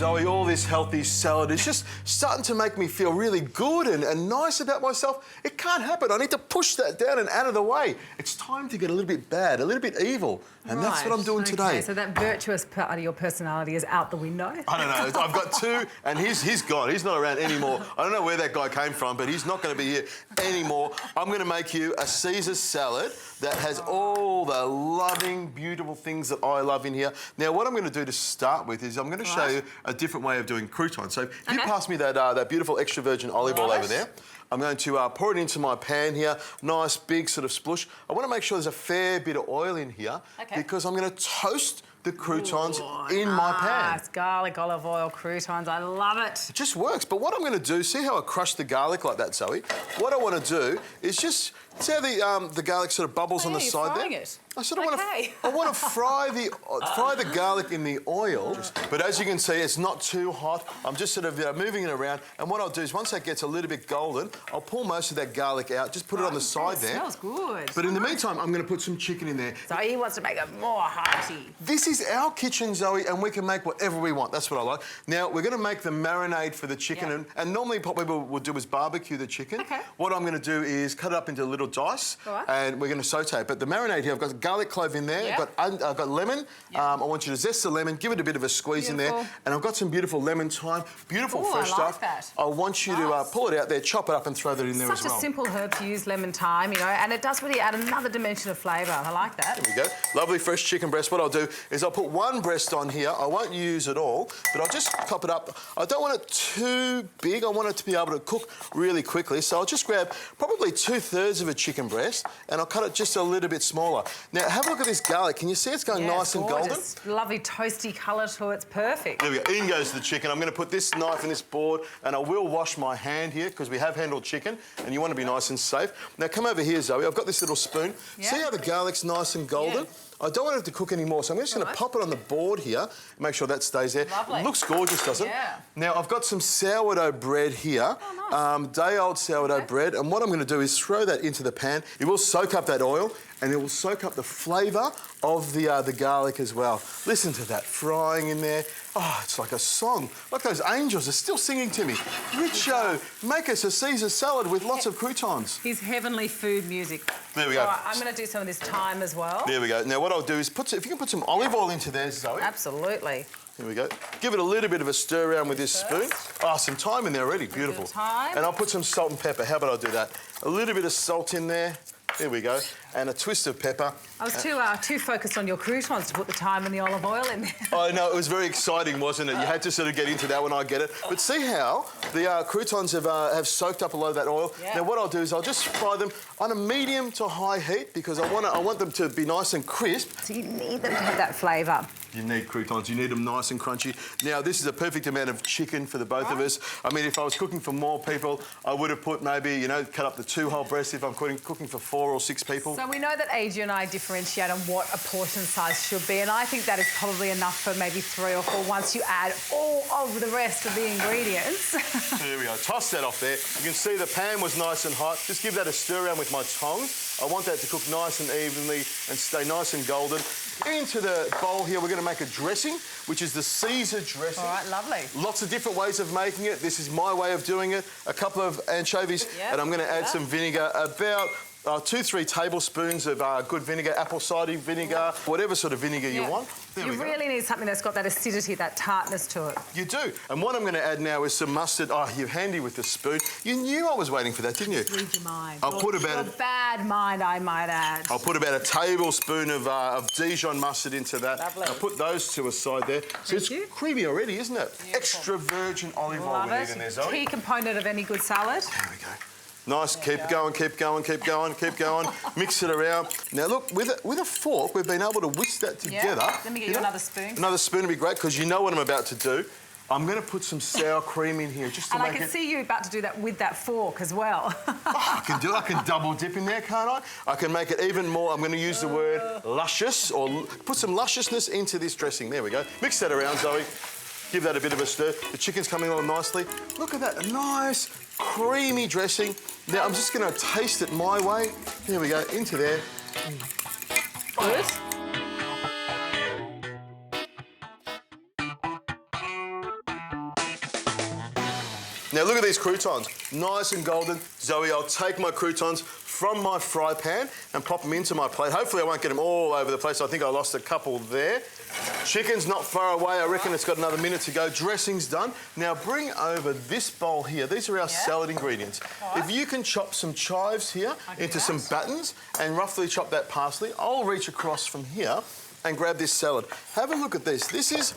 Zoe, all this healthy salad is just starting to make me feel really good and nice about myself. It can't happen. I need to push that down and out of the way. It's time to get a little bit bad, a little bit evil. And that's what I'm doing today. So that virtuous part of your personality is out the window? I don't know. I've got two, and he's gone. He's not around anymore. I don't know where that guy came from, but he's not going to be here anymore. I'm going to make you a Caesar salad that has all the loving, beautiful things that I love in here. Now, what I'm going to do to start with is I'm going to show you a different way of doing croutons. So if you pass me that beautiful extra virgin olive oil over there, I'm going to pour it into my pan here. Nice, big sort of splush. I want to make sure there's a fair bit of oil in here because I'm going to toast the croutons in my pan. Nice garlic, olive oil, croutons. I love it. It just works. But what I'm going to do, see how I crush the garlic like that, Zoe? What I want to do is just see how the garlic sort of bubbles on the side there. It. I sort of want to fry the garlic in the oil. But as you can see, it's not too hot. I'm just sort of moving it around. And what I'll do is once that gets a little bit golden, I'll pull most of that garlic out. Just put it on the side there. Smells good. But in the meantime, I'm going to put some chicken in there. So he wants to make it more hearty. This is our kitchen, Zoe, and we can make whatever we want. That's what I like. Now, we're going to make the marinade for the chicken. And normally what people would do is barbecue the chicken. What I'm going to do is cut it up into little dice. And we're going to saute it. But the marinade here, I've got garlic clove in there. I've got lemon. I want you to zest the lemon, give it a bit of a squeeze in there. And I've got some beautiful lemon thyme, beautiful fresh stuff. That. I want you to pull it out there, chop it up and throw that in there as well. Such a simple herb to use, lemon thyme, you know, and it does really add another dimension of flavour. I like that. There we go. Lovely fresh chicken breast. What I'll do is I'll put one breast on here. I won't use it all, but I'll just top it up. I don't want it too big. I want it to be able to cook really quickly. So I'll just grab probably 2/3 of a chicken breast and I'll cut it just a little bit smaller. Now, have a look at this garlic. Can you see it's going nice and golden? Lovely toasty colour to it. It's perfect. There we go. In goes the chicken. I'm going to put this knife in this board and I will wash my hand here because we have handled chicken and you want to be nice and safe. Now, come over here, Zoe. I've got this little spoon. See how the garlic's nice and golden? I don't want it to cook anymore, so I'm just going to pop it on the board here, make sure that stays there. Lovely. It looks gorgeous, doesn't it? Now, I've got some sourdough bread here, day-old sourdough bread, and what I'm going to do is throw that into the pan. It will soak up that oil, and it will soak up the flavour of the garlic as well. Listen to that frying in there. Oh, it's like a song. Like those angels are still singing to me. Richo, make us a Caesar salad with lots of croutons. His heavenly food music. There we go. All right, I'm going to do some of this thyme as well. There we go. Now, what I'll do is if you can put some olive oil into there, Zoe. Absolutely. Here we go. Give it a little bit of a stir around with this spoon. Oh, some thyme in there already. Beautiful. Thyme. And I'll put some salt and pepper. How about I do that? A little bit of salt in there. There we go. And a twist of pepper. I was too focused on your croutons to put the thyme and the olive oil in there. I know, it was very exciting, wasn't it? You had to sort of get into that when I get it. But see how the croutons have soaked up a lot of that oil. Now, what I'll do is I'll just fry them on a medium to high heat because I want them to be nice and crisp. So you need them to have that flavour. You need croutons, you need them nice and crunchy. Now, this is a perfect amount of chicken for the both of us. I mean, if I was cooking for more people, I would have put maybe, you know, cut up the 2 whole breasts if I'm cooking for 4 or 6 people. So we know that Adrian and I differentiate on what a portion size should be, and I think that is probably enough for maybe 3 or 4 once you add all of the rest of the ingredients. There we go. Toss that off there. You can see the pan was nice and hot. Just give that a stir around with my tongs. I want that to cook nice and evenly and stay nice and golden. Into the bowl here, we're going to make a dressing, which is the Caesar dressing. All right, lovely. Lots of different ways of making it. This is my way of doing it. A couple of anchovies, and I'm going to add some vinegar, about 2-3 tablespoons of good vinegar, apple cider vinegar, whatever sort of vinegar you want. There you really need something that's got that acidity, that tartness to it. You do. And what I'm going to add now is some mustard. Oh, you're handy with the spoon. You knew I was waiting for that, didn't you? Read your mind. I'll put about a bad mind, I might add. I'll put about a tablespoon of Dijon mustard into that. Lovely. I'll put those to a side there. So it's creamy already, isn't it? Beautiful. Extra virgin olive oil we need in there, Zoe. Key component of any good salad. There we go. Nice, keep going, keep going, keep going, keep going. Mix it around. Now look, with a fork, we've been able to whisk that together. Let me get you another spoon. Another spoon would be great because you know what I'm about to do. I'm going to put some sour cream in here just to make it... And I can see you about to do that with that fork as well. I can double dip in there, can't I? I can make it even more. I'm going to use the word luscious, or put some lusciousness into this dressing. There we go. Mix that around, Zoe. Give that a bit of a stir. The chicken's coming along nicely. Look at that, a nice, creamy dressing. Now, I'm just going to taste it my way. Here we go, into there. Good. Now look at these croutons, nice and golden. Zoe, I'll take my croutons from my fry pan and pop them into my plate. Hopefully I won't get them all over the place. I think I lost a couple there. Chicken's not far away. I reckon it's got another minute to go. Dressing's done. Now bring over this bowl here. These are our salad ingredients. Right. If you can chop some chives here into some battens and roughly chop that parsley, I'll reach across from here and grab this salad. Have a look at this. This is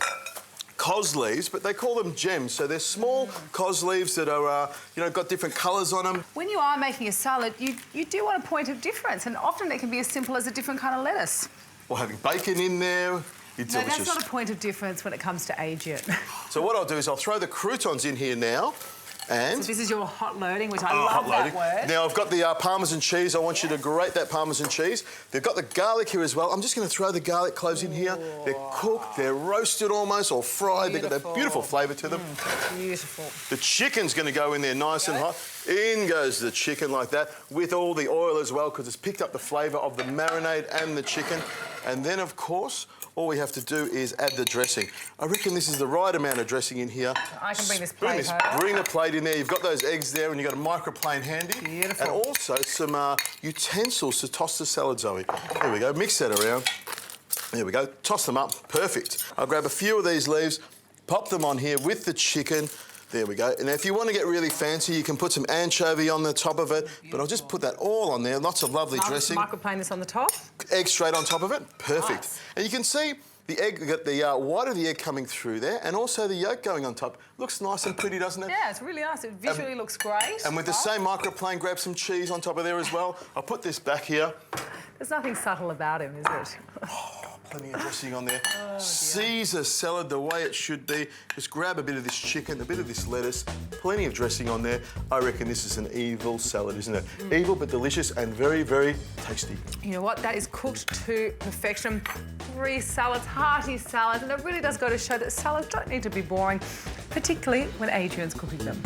cos leaves, but they call them gems. So they're small cos leaves that are, got different colours on them. When you are making a salad, you do want a point of difference, and often it can be as simple as a different kind of lettuce. Or having bacon in there. No, that's not a point of difference when it comes to Adrian. So what I'll do is I'll throw the croutons in here now. And so this is your hot loading, which I love that word. Now, I've got the Parmesan cheese. I want you to grate that Parmesan cheese. They've got the garlic here as well. I'm just going to throw the garlic cloves in here. They're cooked, they're roasted almost, or fried. They've got that beautiful flavour to them. Beautiful. The chicken's going to go in there nice and hot. In goes the chicken like that, with all the oil as well, because it's picked up the flavour of the marinade and the chicken. And then, of course, all we have to do is add the dressing. I reckon this is the right amount of dressing in here. I can bring this plate over. Bring the plate in there. You've got those eggs there and you've got a microplane handy. Beautiful. And also some utensils to toss the salad, Zoe. There we go. Mix that around. There we go. Toss them up. Perfect. I'll grab a few of these leaves, pop them on here with the chicken. There we go. And if you want to get really fancy, you can put some anchovy on the top of it. But I'll just put that all on there. Lots of lovely dressing. Microplane this on the top. Egg straight on top of it. Perfect. Nice. And you can see the egg, we've got the white of the egg coming through there, and also the yolk going on top. Looks nice and pretty, doesn't it? Yeah, it's really nice. It visually looks great. And with the same microplane, grab some cheese on top of there as well. I'll put this back here. There's nothing subtle about him, is it? Plenty of dressing on there. Caesar salad the way it should be. Just grab a bit of this chicken, a bit of this lettuce, plenty of dressing on there. I reckon this is an evil salad, isn't it? Evil but delicious and very, very tasty. You know what? That is cooked to perfection. 3 salads, hearty salads, and it really does go to show that salads don't need to be boring, particularly when Adrian's cooking them.